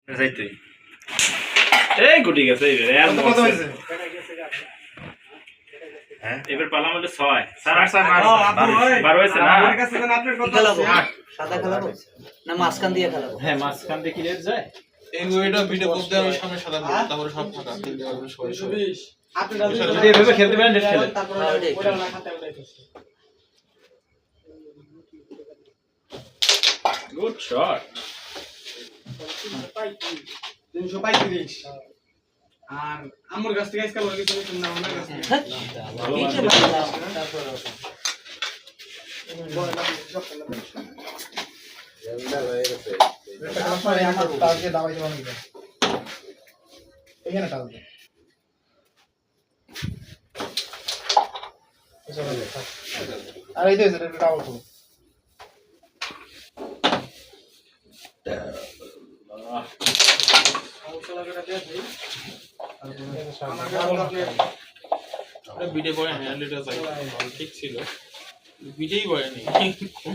যাইতেই এই গুটি গেছে এবার কত হইছে হ্যাঁ এবার পালাম হলো 6 স্যার 8 12 হইছে না আমার কাছে যেন আপনি কত খেলাবো সাদা খেলাবো না মাঝখান দিয়ে খেলাবো হ্যাঁ মাঝখান দিয়ে ক্লিয়ার যায় এই ওইটা ভিডিও করতে আমি সামনে সাদা বল তারপরে সব ফাঁকা খেলতে পারবে সবাই 120 আপনি যদি এভাবে খেলতে পারেন নেট খেলেন তারপরে ওটা না খাতে উঠাইতেছে গুড শট 335 আর আমর গাছ থেকে আজকাল হয়ে গেছে না আমার গাছ নিচে মারলাম তারপরে আমার টার্গেট দাবাই দেব নাকি এখানে টার্গেট আর এই যে এটা ডাবল করো ভিডিও পরে হ্যান্ডেলটা চাই ঠিক ছিল ভিডিওই পরে নেই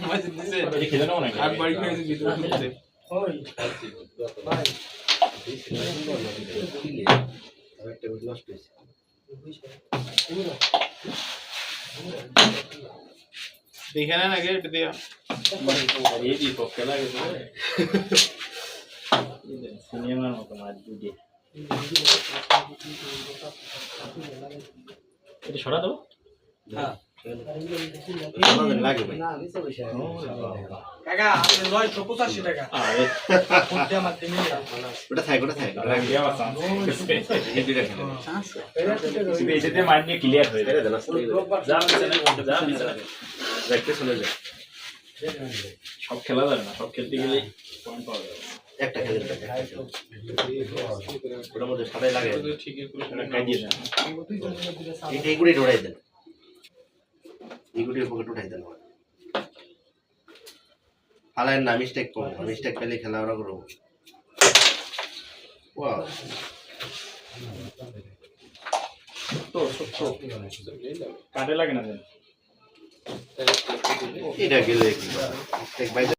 মাঝে দিছে এই খেলে নাও না আর বাড়ি গিয়ে ভিডিও করতে ওই ভাই দেখে না আগে এটা দিয়া এই দি তো খেলা গেছে সিনেমার মতো মাছ দুটি এটা সরা দাও হ্যাঁ লাগে ভাই কাকা আপনি 985 টাকা আরে কোনটা আমার দিনে ওটা থাক রাখ দিয়া বাসা এই দুইটা খেলে এটাতে মার নিয়ে ক্লিয়ার হয়ে যাবে যা রাখতে চলে যায় সব খেলা যাবে না সব খেলতে গেলে পয়েন্ট পাওয়া যাবে একটা খেলে ওটার মধ্যে সাদাই লাগে ঠিকই করে কাটিয়ে দেন এই গুড়ি ঢোড়াই দেন এই গুড়ির পকেট উঠাই দেন ফালায়েন না মিস্টেক করবো মিস্টেক পেলে খেলা ওরা করবো কাটে লাগে না এটা গেলে কি